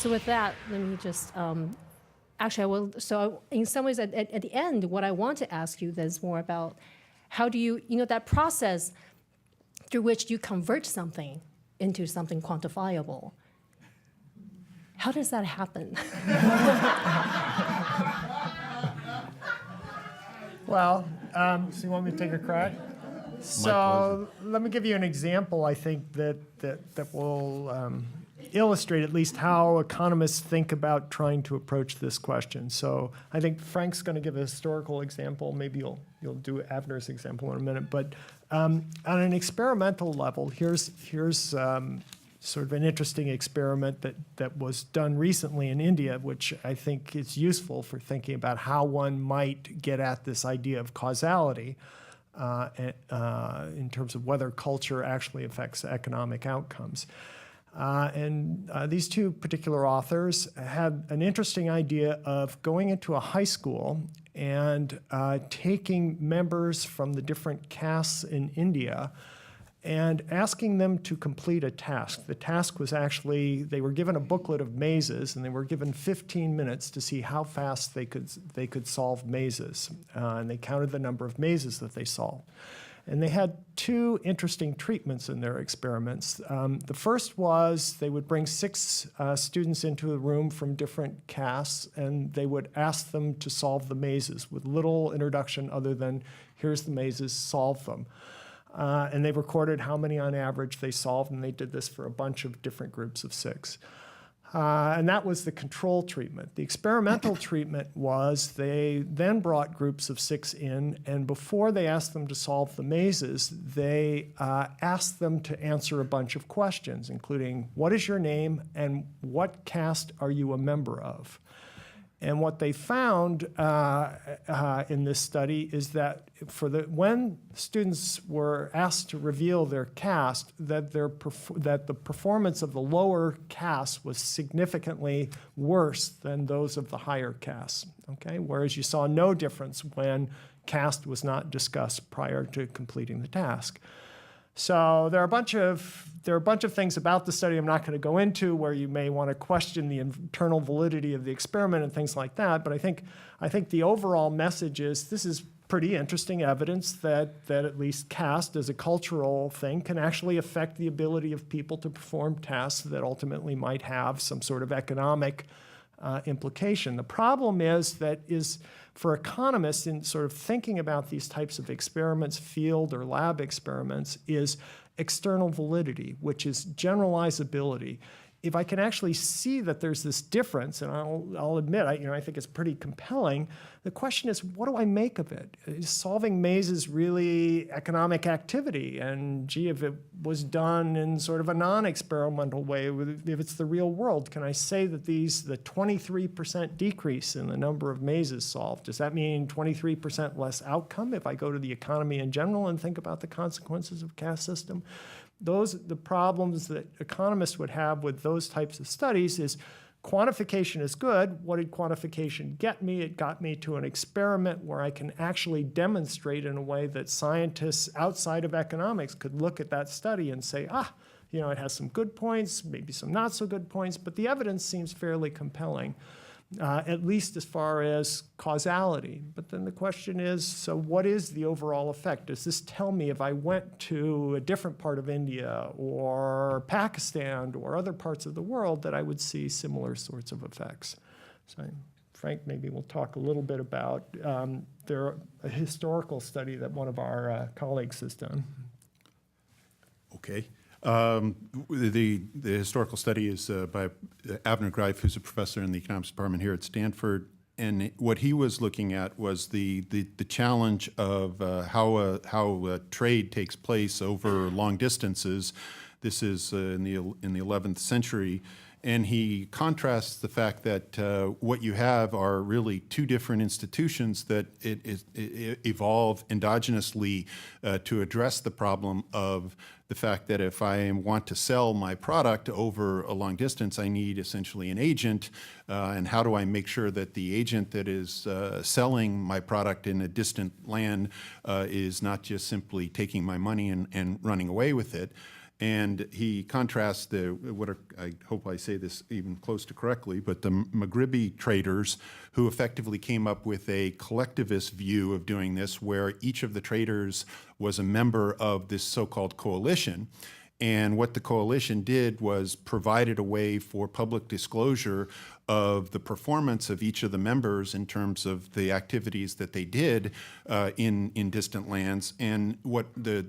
So with that, let me just, actually I will, so in some ways at the end, what I want to ask you is more about how do you, that process through which you convert something into something quantifiable. How does that happen? Well, so you want me to take a crack? So let me give you an example, I think, that will illustrate at least how economists think about trying to approach this question. So I think Frank's going to give a historical example. Maybe you'll do Avner's example in a minute. But on an experimental level, here's sort of an interesting experiment that was done recently in India, which I think is useful for thinking about how one might get at this idea of causality in terms of whether culture actually affects economic outcomes. These two particular authors had an interesting idea of going into a high school and taking members from the different castes in India and asking them to complete a task. The task was actually, they were given a booklet of mazes, and they were given 15 minutes to see how fast they could solve mazes. And they counted the number of mazes that they solved. And they had two interesting treatments in their experiments. The first was they would bring 6 students into a room from different castes, and they would ask them to solve the mazes with little introduction other than, here's the mazes, solve them. And they recorded how many on average they solved, and they did this for a bunch of different groups of 6. And that was the control treatment. The experimental treatment was they then brought groups of 6 in, and before they asked them to solve the mazes, they asked them to answer a bunch of questions, including what is your name and what caste are you a member of? And what they found in this study is that when students were asked to reveal their caste, that the performance of the lower caste was significantly worse than those of the higher castes. Okay, whereas you saw no difference when caste was not discussed prior to completing the task. So there are a bunch of things about the study I'm not going to go into where you may want to question the internal validity of the experiment and things like that. But I think the overall message is this is pretty interesting evidence that at least caste as a cultural thing can actually affect the ability of people to perform tasks that ultimately might have some sort of economic implication. The problem is for economists in sort of thinking about these types of experiments, field or lab experiments, is external validity, which is generalizability. If I can actually see that there's this difference, and I'll admit, I think it's pretty compelling, the question is, what do I make of it? Is solving mazes really economic activity? And gee, if it was done in sort of a non-experimental way, if it's the real world, can I say that the 23% decrease in the number of mazes solved, does that mean 23% less outcome if I go to the economy in general and think about the consequences of caste system? The problems that economists would have with those types of studies is quantification is good. What did quantification get me? It got me to an experiment where I can actually demonstrate in a way that scientists outside of economics could look at that study and say, it has some good points, maybe some not so good points, but the evidence seems fairly compelling. At least as far as causality. But then the question is, so what is the overall effect? Does this tell me if I went to a different part of India or Pakistan or other parts of the world that I would see similar sorts of effects? So Frank maybe will talk a little bit about a historical study that one of our colleagues has done. Okay. The historical study is by Avner Greif, who's a professor in the economics department here at Stanford. And what he was looking at was the challenge of how trade takes place over long distances. This is in the 11th century. And he contrasts the fact that what you have are really 2 different institutions that evolve endogenously to address the problem of the fact that if I want to sell my product over a long distance, I need essentially an agent. And how do I make sure that the agent that is selling my product in a distant land is not just simply taking my money and running away with it? And he contrasts I hope I say this even close to correctly, but the Maghribi traders who effectively came up with a collectivist view of doing this, where each of the traders was a member of this so-called coalition. And what the coalition did was provided a way for public disclosure of the performance of each of the members in terms of the activities that they did in distant lands. And what the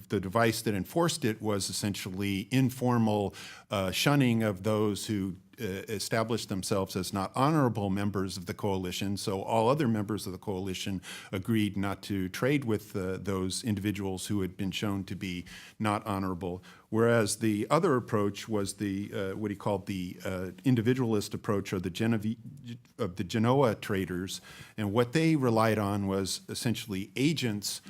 device that enforced it was essentially informal shunning of those who established themselves as not honorable members of the coalition. So all other members of the coalition agreed not to trade with those individuals who had been shown to be not honorable. Whereas the other approach was what he called the individualist approach, or the Genoa traders. And what they relied on was essentially agents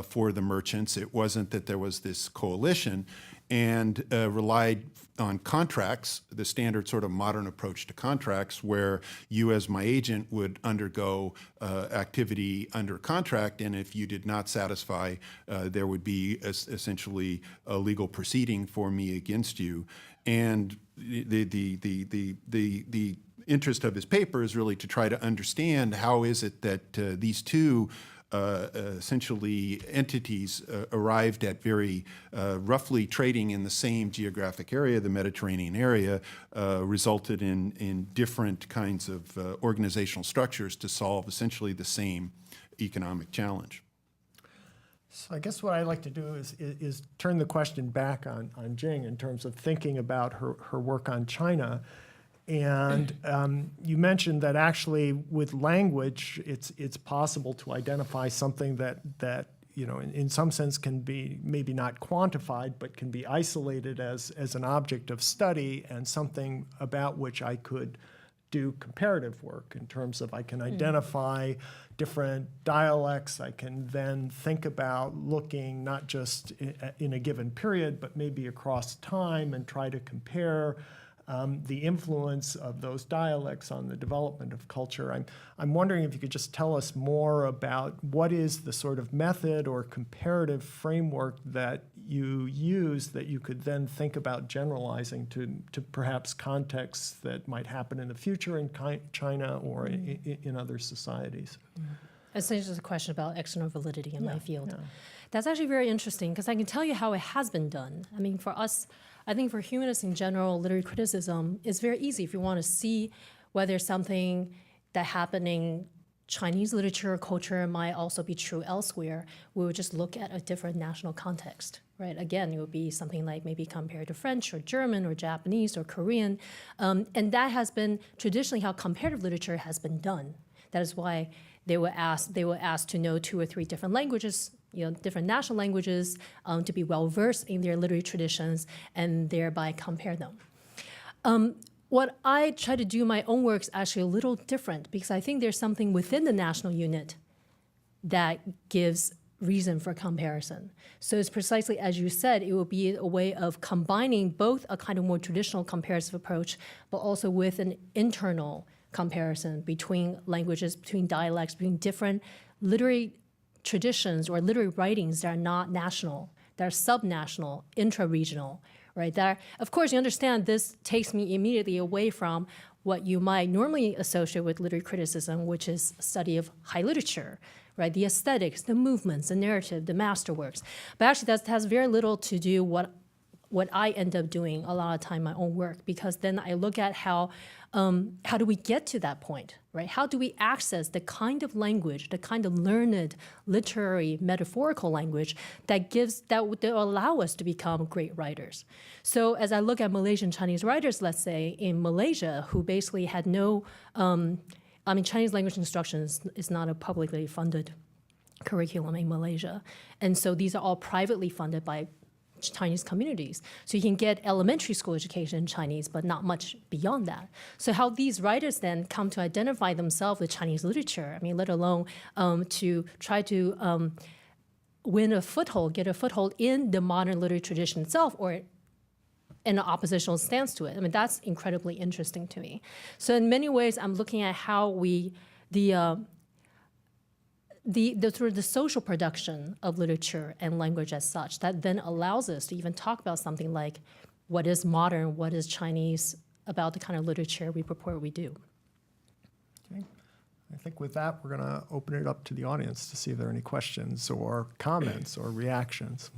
for the merchants. It wasn't that there was this coalition, and relied on contracts, the standard sort of modern approach to contracts, where you as my agent would undergo activity under contract, and if you did not satisfy, there would be essentially a legal proceeding for me against you. And the interest of his paper is really to try to understand how is it that these two essentially entities arrived at very roughly trading in the same geographic area, the Mediterranean area, resulted in different kinds of organizational structures to solve essentially the same economic challenge. So I guess what I'd like to do is turn the question back on Jing in terms of thinking about her work on China. And you mentioned that actually with language, it's possible to identify something that in some sense can be maybe not quantified, but can be isolated as an object of study, and something about which I could do comparative work in terms of I can identify different dialects. I can then think about looking not just in a given period, but maybe across time, and try to compare the influence of those dialects on the development of culture. I'm wondering if you could just tell us more about what is the sort of method or comparative framework that you use that you could then think about generalizing to perhaps contexts that might happen in the future in China or in other societies. Essentially, it's a question about external validity in my field. Yeah. That's actually very interesting, because I can tell you how it has been done. I mean, for us, I think for humanists in general, literary criticism is very easy. If you want to see whether something that happened in Chinese literature or culture might also be true elsewhere, we would just look at a different national context, right? Again, it would be something like maybe compared to French or German or Japanese or Korean. And that has been traditionally how comparative literature has been done. That is why they were asked to know 2 or 3 different languages, different national languages, to be well-versed in their literary traditions, and thereby compare them. What I try to do in my own work is actually a little different, because I think there's something within the national unit that gives reason for comparison. So it's precisely as you said, it will be a way of combining both a kind of more traditional comparative approach, but also with an internal comparison between languages, between dialects, between different literary traditions or literary writings that are not national, that are subnational, intra-regional, right? That are, of course, you understand this takes me immediately away from what you might normally associate with literary criticism, which is study of high literature, right? The aesthetics, the movements, the narrative, the masterworks. But actually, that has very little to do what I end up doing a lot of time in my own work, because then I look at how do we get to that point, right? How do we access the kind of language, the kind of learned, literary, metaphorical language that would allow us to become great writers? So as I look at Malaysian Chinese writers, let's say in Malaysia, who basically had no, Chinese language instruction is not a publicly funded curriculum in Malaysia. And so these are all privately funded by Chinese communities. So you can get elementary school education in Chinese, but not much beyond that. So how these writers then come to identify themselves with Chinese literature, let alone to try to get a foothold in the modern literary tradition itself, or in an oppositional stance to it. That's incredibly interesting to me. So in many ways, I'm looking at how the sort of the social production of literature and language as such that then allows us to even talk about something like what is modern, what is Chinese about the kind of literature we purport we do. Okay. I think with that, we're going to open it up to the audience to see if there are any questions or comments or reactions.